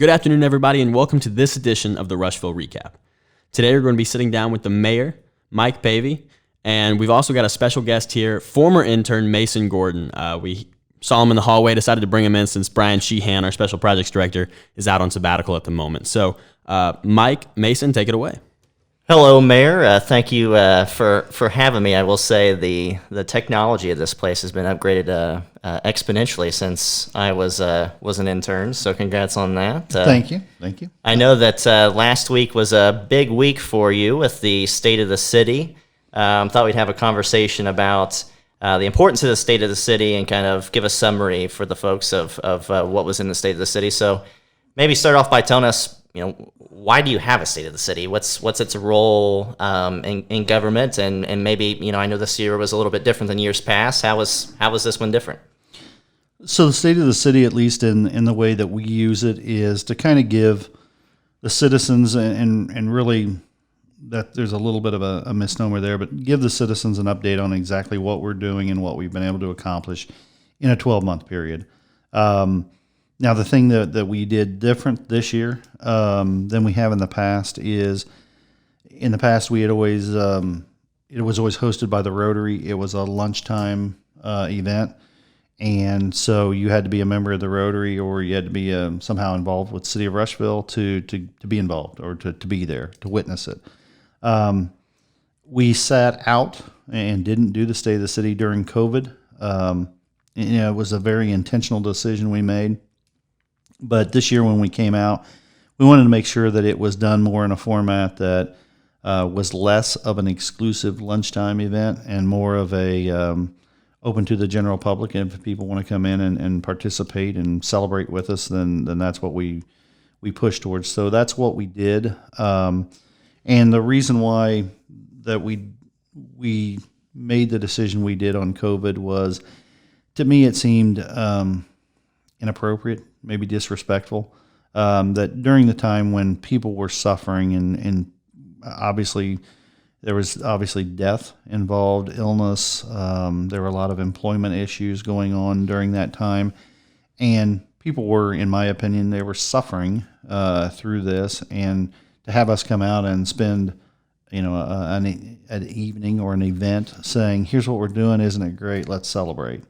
Good afternoon, everybody, and welcome to this edition of the Rushville Recap. Today, we're going to be sitting down with the mayor, Mike Pavey, and we've also got a special guest here, former intern Mason Gordon. We saw him in the hallway, decided to bring him in since Brian Sheehan, our special projects director, is out on sabbatical at the moment. So, Mike, Mason, take it away. Hello, Mayor. Thank you for having me. I will say the technology of this place has been upgraded exponentially since I was an intern. So congrats on that. Thank you. I know that last week was a big week for you with the state of the city. Thought we'd have a conversation about the importance of the state of the city and kind of give a summary for the folks of what was in the state of the city. So maybe start off by telling us, why do you have a state of the city? What's its role in government? And maybe, I know this year was a little bit different than years past. How was this one different? So the state of the city, at least in the way that we use it, is to kind of give the citizens and really that there's a little bit of a misnomer there, but give the citizens an update on exactly what we're doing and what we've been able to accomplish in a 12-month period. Now, the thing that we did different this year than we have in the past is, in the past we had always it was always hosted by the Rotary. It was a lunchtime event, and so you had to be a member of the Rotary or you had to be somehow involved with the city of Rushville to be involved or to be there to witness it. We sat out and didn't do the State of the City during COVID. It was a very intentional decision we made. But this year when we came out, we wanted to make sure that it was done more in a format that was less of an exclusive lunchtime event and more of a open to the general public. And if people want to come in and participate and celebrate with us, then that's what we push towards. So that's what we did. And the reason why that we made the decision we did on COVID was, to me, it seemed inappropriate, maybe disrespectful, that during the time when people were suffering and obviously there was death involved, illness, there were a lot of employment issues going on during that time, and people were, in my opinion, they were suffering through this, and to have us come out and spend an evening or an event saying, here's what we're doing, isn't it great, let's celebrate.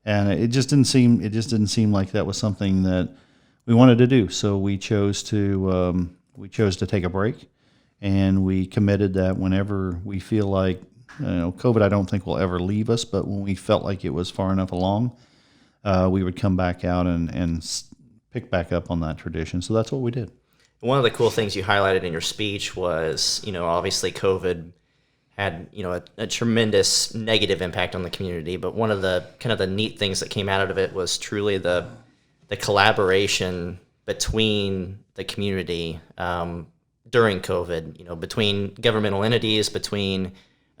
And it just didn't seem like that was something that we wanted to do. So we chose to take a break, and we committed that whenever we feel like, COVID, I don't think will ever leave us, but when we felt like it was far enough along, we would come back out and pick back up on that tradition. So that's what we did. One of the cool things you highlighted in your speech was, obviously COVID had a tremendous negative impact on the community, but one of the kind of the neat things that came out of it was truly the collaboration between the community during COVID. Between governmental entities, between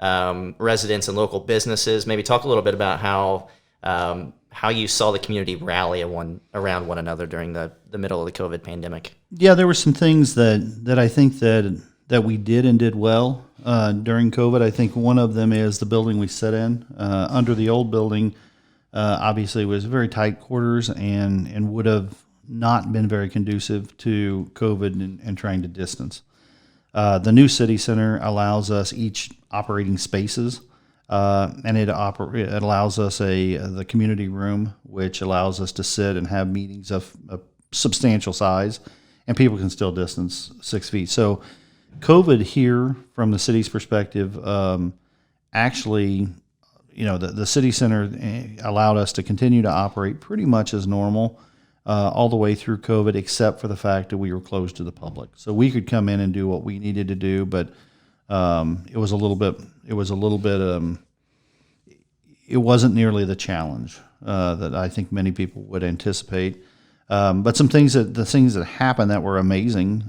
residents and local businesses. Maybe talk a little bit about how you saw the community rally around one another during the middle of the COVID pandemic. Yeah, there were some things that I think that we did and did well during COVID. I think one of them is the building we sit in. Under the old building, obviously was very tight quarters and would have not been very conducive to COVID and trying to distance. The new city center allows us each operating spaces, and it allows us the community room, which allows us to sit and have meetings of a substantial size, and people can still distance 6 feet. So COVID here, from the city's perspective, actually, the city center allowed us to continue to operate pretty much as normal all the way through COVID, except for the fact that we were closed to the public. So we could come in and do what we needed to do, but it wasn't nearly the challenge that I think many people would anticipate. But the things that happened that were amazing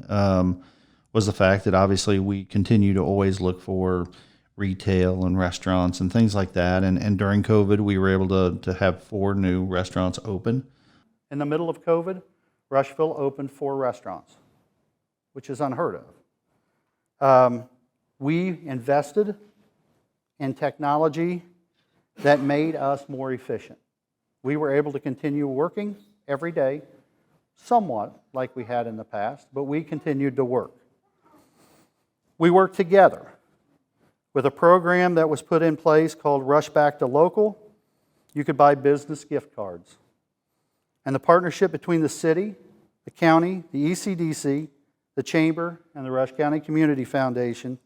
was the fact that obviously we continue to always look for retail and restaurants and things like that. And during COVID, we were able to have 4 new restaurants open. In the middle of COVID, Rushville opened 4 restaurants, which is unheard of. We invested in technology that made us more efficient. We were able to continue working every day somewhat like we had in the past, but we continued to work. We worked together with a program that was put in place called Rush Back to Local. You could buy business gift cards. And the partnership between the city, the county, the ECDC, the Chamber, and the Rush County Community Foundation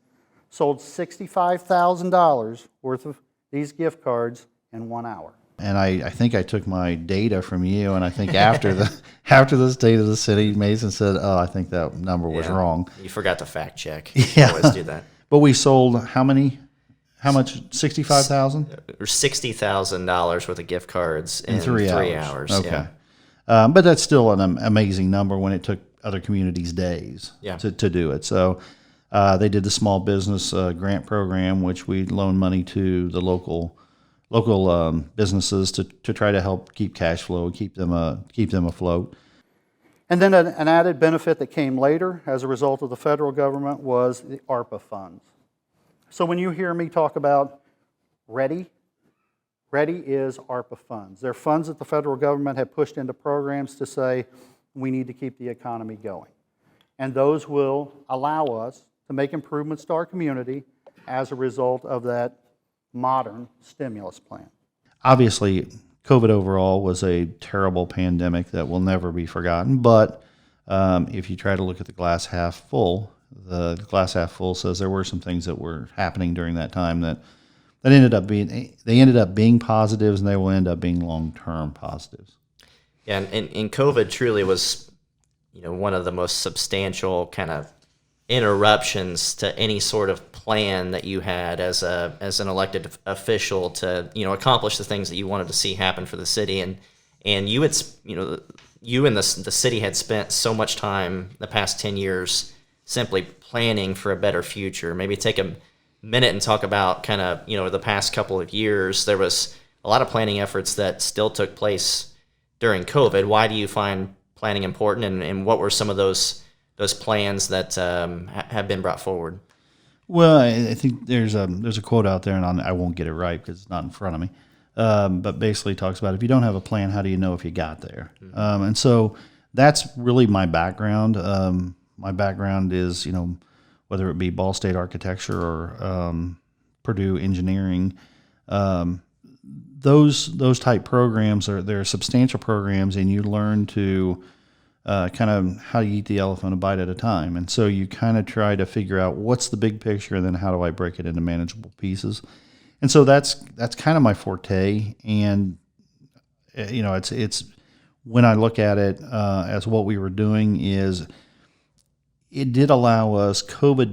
sold $65,000 worth of these gift cards in 1 hour. And I think I took my data from you, and I think after the state of the city, Mason said, "Oh, I think that number was wrong." You forgot to fact check. Yeah. You always do that. But we sold how many? How much? 65,000 Or $60,000 worth of gift cards in 3 3 hours. hours. Okay, Yeah. but that's still an amazing number when it took other communities days to do it. So they did the small business grant program, which we loan money to the local businesses to try to help keep cash flow, keep them afloat. And then an added benefit that came later as a result of the federal government was the ARPA funds. So when you hear me talk about READY is ARPA funds. They're funds that the federal government had pushed into programs to say we need to keep the economy going. And those will allow us to make improvements to our community as a result of that modern stimulus plan. Obviously, COVID overall was a terrible pandemic that will never be forgotten. But if you try to look at the glass half full, the glass half full says there were some things that were happening during that time that ended up being positives, and they will end up being long-term positives. Yeah, and COVID truly was, one of the most substantial kind of interruptions to any sort of plan that you had as an elected official to accomplish the things that you wanted to see happen for the city, and you had you and the city had spent so much time the past 10 years simply planning for a better future. Maybe take a minute and talk about kind of the past couple of years. There was a lot of planning efforts that still took place during COVID. Why do you find planning important, and what were some of those plans that have been brought forward? Well, I think there's a quote out there, and I won't get it right because it's not in front of me, but basically talks about if you don't have a plan, how do you know if you got there? Mm-hmm. And so that's really my background. My background is, whether it be Ball State architecture or Purdue engineering, those type programs they're substantial programs, and you learn to kind of how you eat the elephant a bite at a time. And so you kind of try to figure out what's the big picture, and then how do I break it into manageable pieces. And so that's kind of my forte. And it's when I look at it as what we were doing is COVID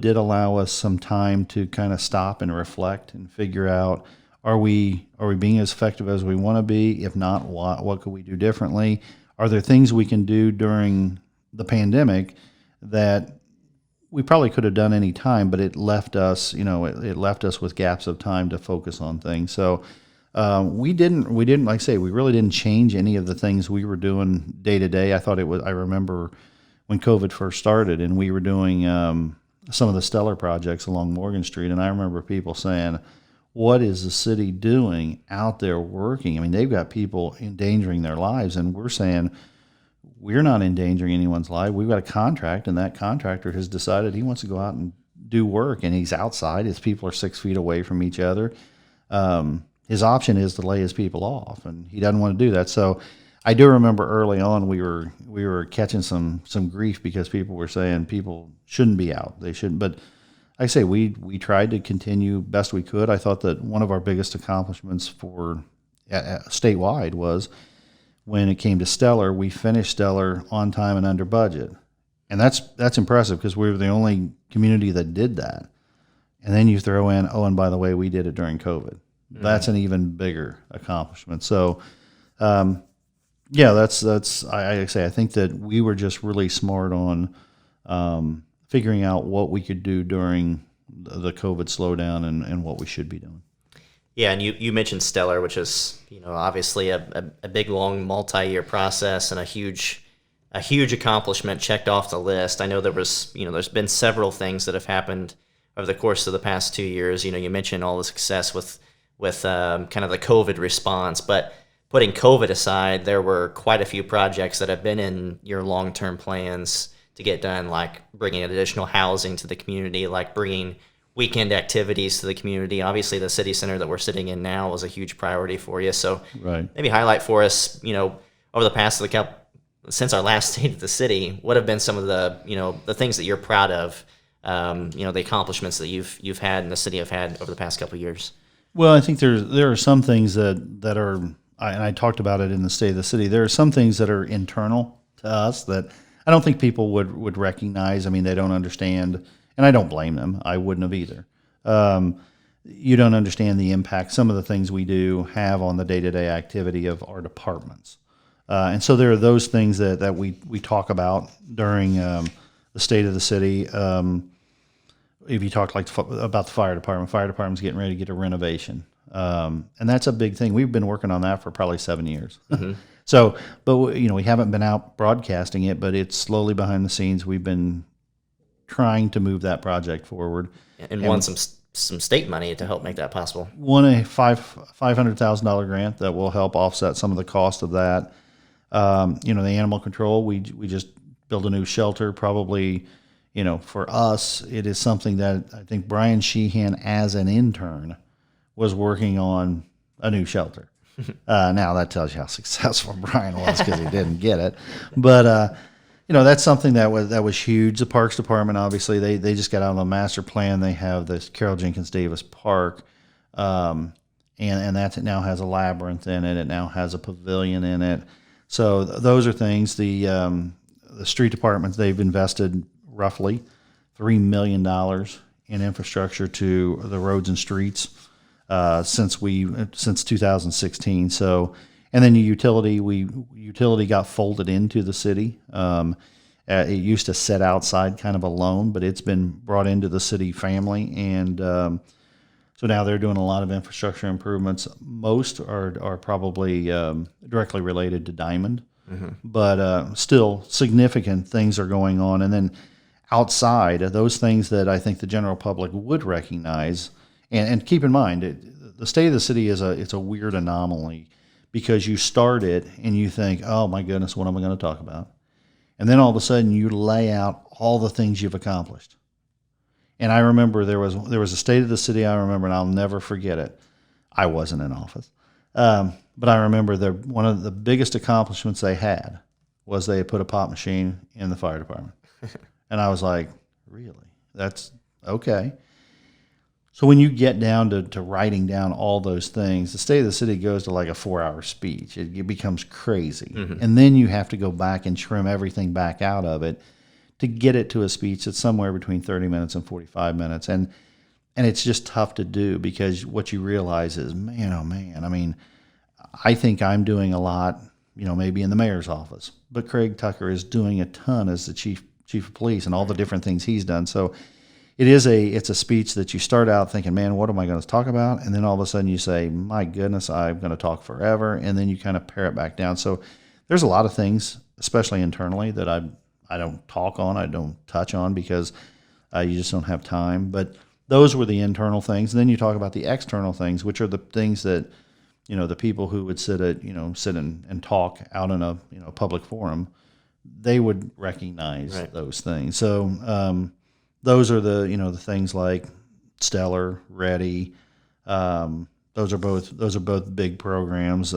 did allow us some time to kind of stop and reflect and figure out, are we being as effective as we want to be? If not, what could we do differently? Are there things we can do during the pandemic that we probably could have done any time, but it left us, it left us with gaps of time to focus on things. So we didn't, like I say, we really didn't change any of the things we were doing day to day. I remember when COVID first started, and we were doing some of the stellar projects along Morgan Street, and I remember people saying, what is the city doing out there working? I mean, they've got people endangering their lives, and we're saying we're not endangering anyone's life. We've got a contract, and that contractor has decided he wants to go out and do work, and he's outside. His people are 6 feet away from each other. His option is to lay his people off, and he doesn't want to do that. So I do remember early on we were catching some grief because people were saying people shouldn't be out. They shouldn't, but I say we tried to continue best we could. I thought that one of our biggest accomplishments for statewide was when it came to Stellar, we finished Stellar on time and under budget. And that's impressive because we were the only community that did that. And then you throw in, and by the way, we did it during COVID. Mm-hmm. That's an even bigger accomplishment. So, I think that we were just really smart on figuring out what we could do during the COVID slowdown and what we should be doing. Yeah, and you mentioned Stellar, which is obviously a big, long, multi-year process and a huge accomplishment checked off the list. I know there's been several things that have happened over the course of the past 2 years. You mentioned all the success with kind of the COVID response, but putting COVID aside, there were quite a few projects that have been in your long-term plans to get done, like bringing additional housing to the community, like bringing weekend activities to the community. Obviously, the city center that we're sitting in now was a huge priority for you. So Right. maybe highlight for us, over the past since our last state of the city, what have been some of the, the things that you're proud of, the accomplishments that you've had and the city have had over the past couple of years? Well, I think there are some things that are, and I talked about it in the State of the City. There are some things that are internal to us that I don't think people would recognize. I mean, they don't understand, and I don't blame them. I wouldn't have either. You don't understand the impact some of the things we do have on the day-to-day activity of our departments. And so there are those things that we talk about during the State of the City. If you talk about the fire department's getting ready to get a renovation. And that's a big thing. We've been working on that for probably 7 years. Mm-hmm. So, but we haven't been out broadcasting it, but it's slowly behind the scenes. We've been trying to move that project forward. And won some state money to help make that possible. Won a $500,000 grant that will help offset some of the cost of that. The animal control, we just built a new shelter. Probably, for us, it is something that I think Brian Sheehan, as an intern, was working on a new shelter. Now that tells you how successful Brian was because he didn't get it. But that's something that was huge. The Parks Department, obviously, they just got out on a master plan. They have this Carol Jenkins Davis Park, and that now has a labyrinth in it. It now has a pavilion in it. So those are things. The street departments, they've invested roughly $3 million in infrastructure to the roads and streets since 2016. So, and then utility got folded into the city. It used to sit outside kind of alone, but it's been brought into the city family, and so now they're doing a lot of infrastructure improvements. Most are probably directly related to Diamond, mm-hmm. but still significant things are going on. And then outside of those things that I think the general public would recognize, and keep in mind, the State of the City it's a weird anomaly because you start it and you think, oh my goodness, what am I going to talk about? And then all of a sudden you lay out all the things you've accomplished. And I remember there was a State of the City, I remember, and I'll never forget it. I wasn't in office. But I remember one of the biggest accomplishments they had was they had put a pop machine in the fire department. And I was like, really? That's okay. So when you get down to writing down all those things, the State of the City goes to like a 4-hour speech. It becomes crazy. Mm-hmm. And then you have to go back and trim everything back out of it to get it to a speech that's somewhere between 30 minutes and 45 minutes. And it's just tough to do because what you realize is, man, oh man, I mean, I think I'm doing a lot, maybe in the mayor's office, but Craig Tucker is doing a ton as the chief of police and all the different things he's done. So it's a speech that you start out thinking, man, what am I going to talk about? And then all of a sudden you say, my goodness, I'm going to talk forever. And then you kind of pare it back down. So there's a lot of things, especially internally, that I don't talk on, I don't touch on because you just don't have time. But those were the internal things. And then you talk about the external things, which are the things that, the people who would sit and talk out in a public forum, they would recognize right. those things. So those are the things like Stellar, Ready. Those are both big programs.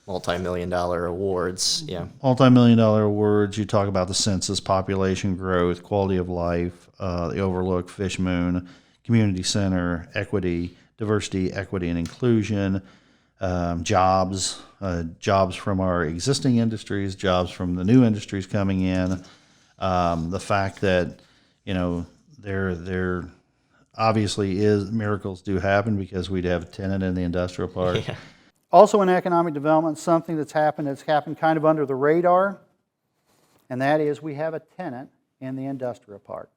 Multi-million-dollar awards, yeah. Multi-million-dollar awards. You talk about the census, population growth, quality of life, the Overlook, Fish Moon, Community Center, equity, diversity, equity, and inclusion, jobs from our existing industries, jobs from the new industries coming in. The fact that there obviously is miracles do happen because we'd have a tenant in the industrial park. Yeah. Also in economic development, something that's happened kind of under the radar, and that is we have a tenant in the industrial park.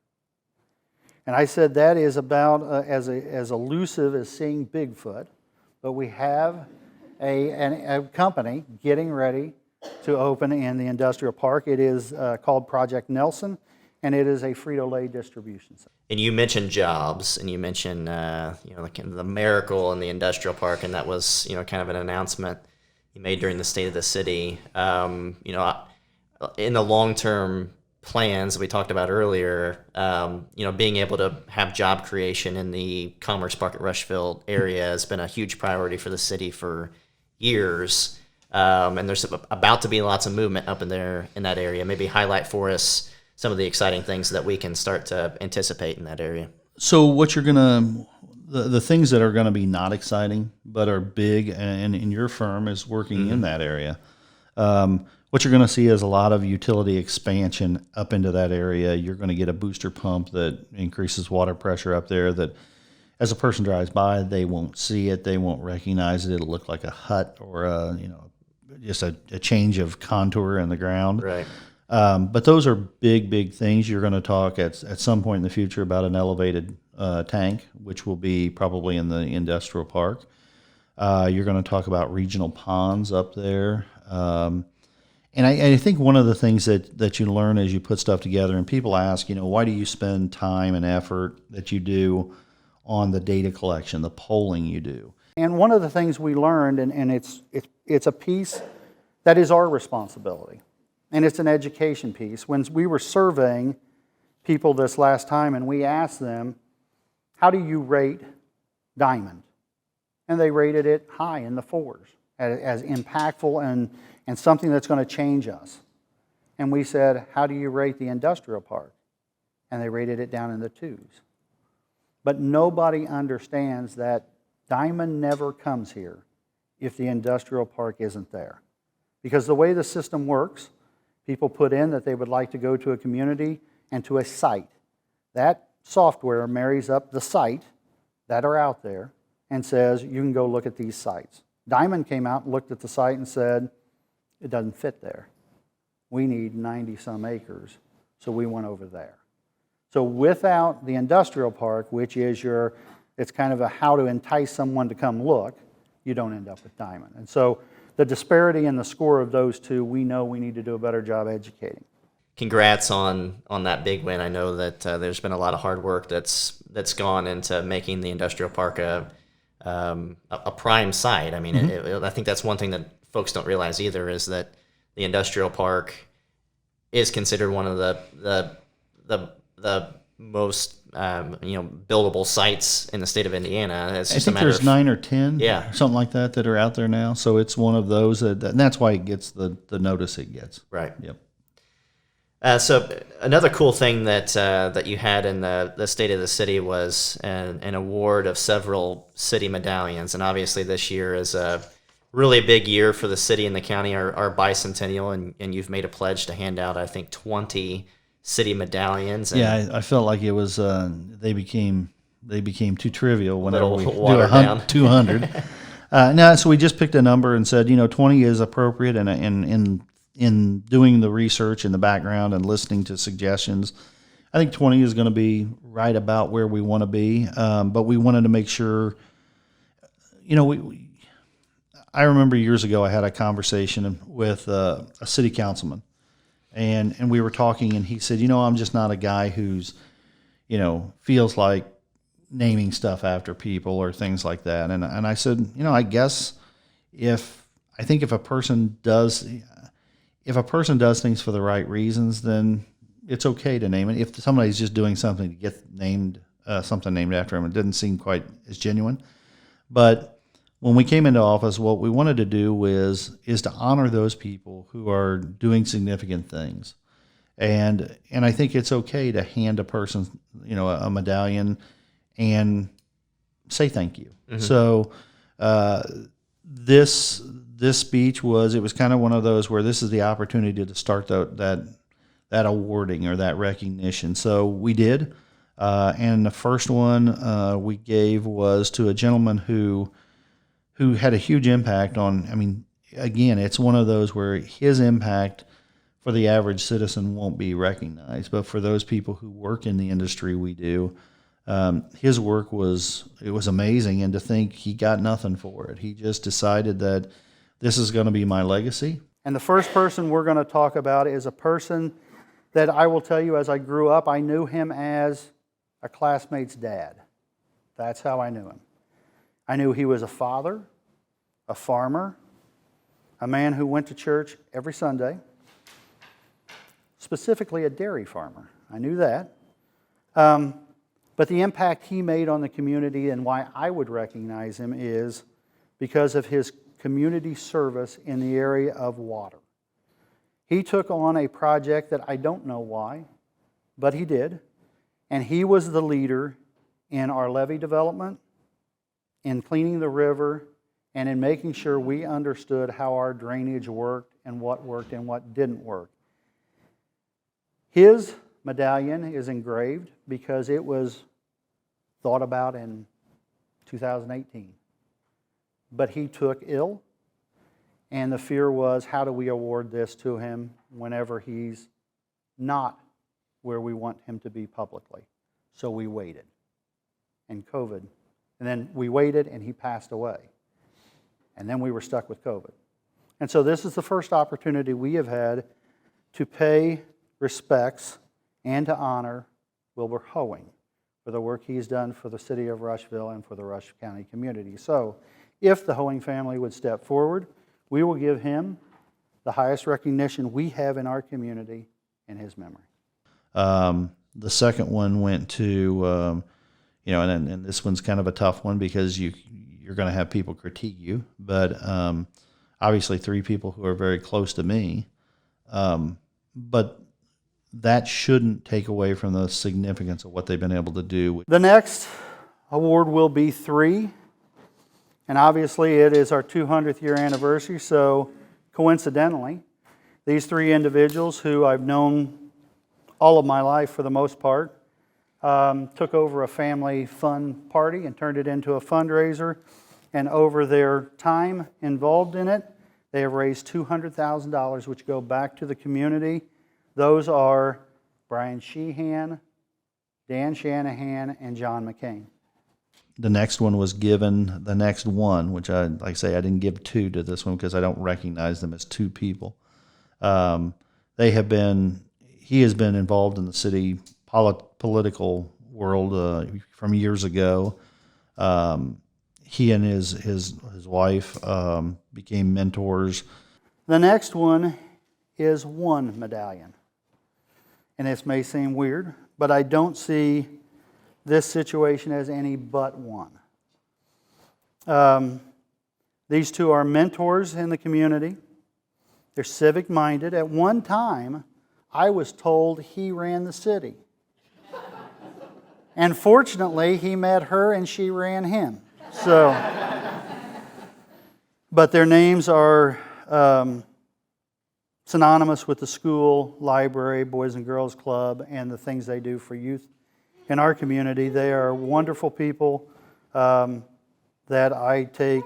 And I said that is about as elusive as seeing Bigfoot, but we have a company getting ready to open in the industrial park. It is called Project Nelson, and it is a Frito-Lay distribution center. And you mentioned jobs, and you mentioned the miracle in the industrial park, and that was kind of an announcement he made during the State of the City. In the long-term plans we talked about earlier, being able to have job creation in the Commerce Park at Rushville area has been a huge priority for the city for years. And there's about to be lots of movement up in that area. Maybe highlight for us some of the exciting things that we can start to anticipate in that area. So what the things that are gonna be not exciting but are big, and in your firm is working in that area. What you're going to see is a lot of utility expansion up into that area. You're going to get a booster pump that increases water pressure up there that as a person drives by, they won't see it. They won't recognize it. It'll look like a hut or just a change of contour in the ground. Right. But those are big, big things. You're going to talk at some point in the future about an elevated tank, which will be probably in the industrial park. You're going to talk about regional ponds up there. And I think one of the things that you learn as you put stuff together, and people ask, why do you spend time and effort that you do on the data collection, the polling you do? And one of the things we learned, and it's a piece that is our responsibility, and it's an education piece. When we were surveying people this last time, and we asked them, how do you rate Diamond? And they rated it high in the 4s as impactful and something that's going to change us. And we said, how do you rate the industrial park? And they rated it down in the 2s. But nobody understands that Diamond never comes here if the industrial park isn't there. Because the way the system works, people put in that they would like to go to a community and to a site. That software marries up the site that are out there and says, you can go look at these sites. Diamond came out and looked at the site and said, it doesn't fit there. We need 90-some acres, so we went over there. So without the industrial park, which is it's kind of a how to entice someone to come look, you don't end up with Diamond. And so the disparity in the score of those two, we know we need to do a better job educating. Congrats on that big win. I know that there's been a lot of hard work that's gone into making the industrial park a prime site. I mean, I think that's one thing that folks don't realize either, is that the industrial park is considered one of the most buildable sites in the state of Indiana. It's just I think there's 9 or 10, something like that are out there now. So it's one of those and that's why it gets the notice it gets. Right. Yep. So another cool thing that you had in the State of the City was an award of several city medallions, and obviously this year is a really big year for the city and the county, our bicentennial, and you've made a pledge to hand out, I think, 20 city medallions. And I felt like it was they became too trivial whenever we do 200. No, so we just picked a number and said 20 is appropriate, and in doing the research in the background and listening to suggestions, I think 20 is going to be right about where we want to be. But we wanted to make sure, I remember years ago I had a conversation with a city councilman, and we were talking, and he said, I'm just not a guy who's, feels like naming stuff after people or things like that. And I said, I guess if a person does things for the right reasons, then it's okay to name it. If somebody's just doing something to get something named after him, it didn't seem quite as genuine. But when we came into office, what we wanted to do is to honor those people who are doing significant things. And I think it's okay to hand a person, a medallion and say thank you. Mm-hmm. So this speech was kind of one of those where this is the opportunity to start that awarding or that recognition. So we did, and the first one we gave was to a gentleman who had a huge impact on. I mean, again, it's one of those where his impact for the average citizen won't be recognized, but for those people who work in the industry we do, his work was amazing, and to think he got nothing for it. He just decided that this is going to be my legacy. And the first person we're going to talk about is a person that I will tell you, as I grew up, I knew him as a classmate's dad. That's how I knew him. I knew he was a father, a farmer, a man who went to church every Sunday, specifically a dairy farmer. I knew that. But the impact he made on the community and why I would recognize him is because of his community service in the area of water. He took on a project that I don't know why, but he did. And he was the leader in our levee development, in cleaning the river, and in making sure we understood how our drainage worked and what didn't work. His medallion is engraved because it was thought about in 2018. But he took ill, and the fear was, how do we award this to him whenever he's not where we want him to be publicly? So we waited. And COVID. And then we waited, and he passed away. And then we were stuck with COVID. And so this is the first opportunity we have had to pay respects and to honor Wilbur Hoeing for the work he's done for the city of Rushville and for the Rush County community. So if the Hoeing family would step forward, we will give him the highest recognition we have in our community in his memory. The second one went to, and this one's kind of a tough one because you're going to have people critique you, but obviously 3 people who are very close to me. But that shouldn't take away from the significance of what they've been able to do. The next award will be 3, and obviously it is our 200th year anniversary, so coincidentally, these 3 individuals who I've known all of my life for the most part took over a family fun party and turned it into a fundraiser, and over their time involved in it, they have raised $200,000, which go back to the community. Those are Brian Sheehan, Dan Shanahan, and John McCain. The next one was given, the next one, which I didn't give 2 to this one because I don't recognize them as 2 people. He has been involved in the city political world from years ago. He and his wife became mentors. The next one is 1 medallion. And this may seem weird, but I don't see this situation as any but one. These 2 are mentors in the community. They're civic-minded. At one time, I was told he ran the city. And fortunately, he met her and she ran him. So, but their names are synonymous with the school, library, Boys and Girls Club, and the things they do for youth in our community. They are wonderful people that I take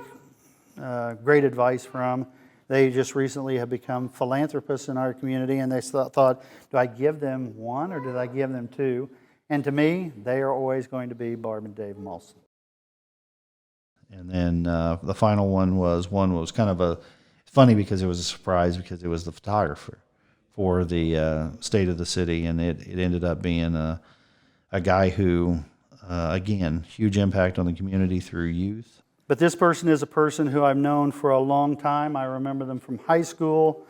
great advice from. They just recently have become philanthropists in our community, and they thought, do I give them 1 or did I give them 2? And to me, they are always going to be Barb and Dave Molson. And then the final one was kind of funny because it was a surprise because it was the photographer for the state of the city, and it ended up being a guy who, again, huge impact on the community through youth. But this person is a person who I've known for a long time. I remember them from high school.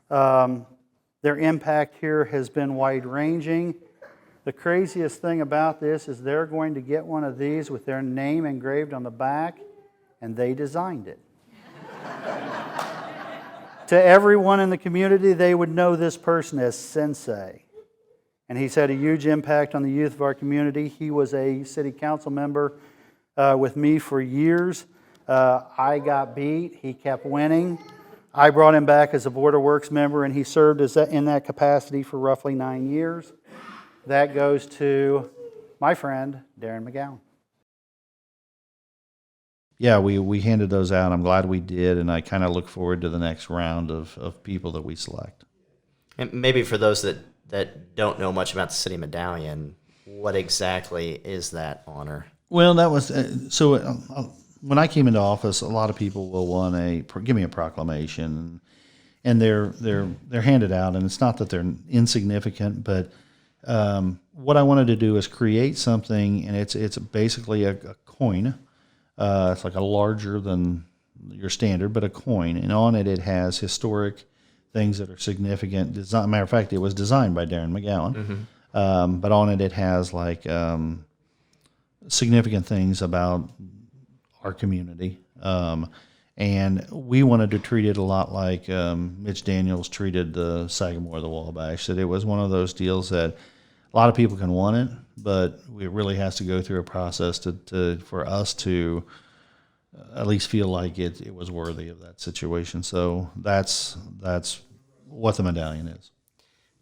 Their impact here has been wide-ranging. The craziest thing about this is they're going to get one of these with their name engraved on the back, and they designed it. To everyone in the community, they would know this person as Sensei. And he's had a huge impact on the youth of our community. He was a city council member with me for years. I got beat. He kept winning. I brought him back as a Board of Works member, and he served in that capacity for roughly 9 years. That goes to my friend, Darren McGowan. Yeah, we handed those out. I'm glad we did, and I kind of look forward to the next round of people that we select. And maybe for those that don't know much about the City Medallion, what exactly is that honor? Well, that was when I came into office, a lot of people will want give me a proclamation, and they're handed out, and it's not that they're insignificant, but what I wanted to do is create something, and it's basically a coin. It's like a larger than your standard, but a coin, and on it has historic things that are significant. Matter of fact, it was designed by Darren McGowan, but on it has like significant things about our community. And we wanted to treat it a lot like Mitch Daniels treated the Sagamore, the Wabash. That it was one of those deals that a lot of people can want it, but it really has to go through a process for us to at least feel like it was worthy of that situation. So that's what the Medallion is.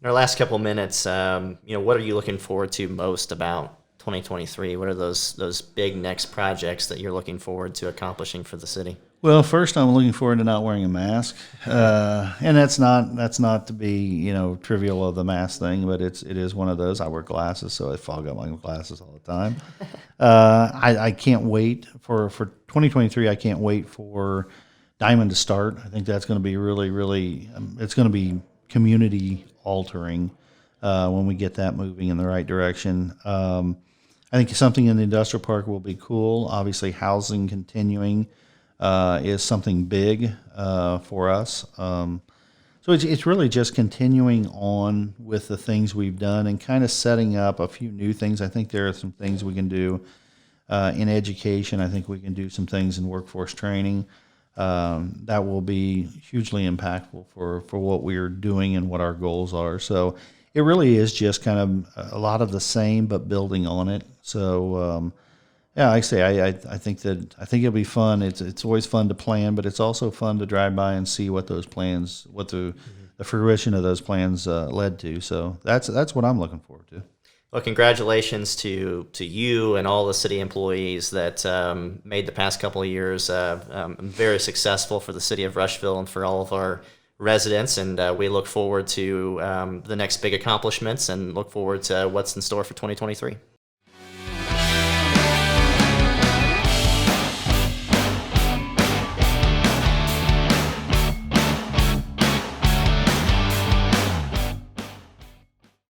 In our last couple minutes, what are you looking forward to most about 2023? What are those big next projects that you're looking forward to accomplishing for the city? Well, first, I'm looking forward to not wearing a mask, and that's not to be trivial of the mask thing, but it is one of those. I wear glasses, so I fog up my glasses all the time. I can't wait for 2023. I can't wait for Diamond to start. I think that's going to be really, really. It's going to be community altering when we get that moving in the right direction. I think something in the industrial park will be cool. Obviously, housing continuing is something big for us. So it's really just continuing on with the things we've done and kind of setting up a few new things. I think there are some things we can do in education. I think we can do some things in workforce training that will be hugely impactful for what we're doing and what our goals are. So it really is just kind of a lot of the same, but building on it. So yeah, like I say, I think it'll be fun. It's always fun to plan, but it's also fun to drive by and see what those plans, what the fruition of those plans led to. So that's what I'm looking forward to. Well, congratulations to you and all the city employees that made the past couple of years very successful for the city of Rushville and for all of our residents. And we look forward to the next big accomplishments and look forward to what's in store for 2023.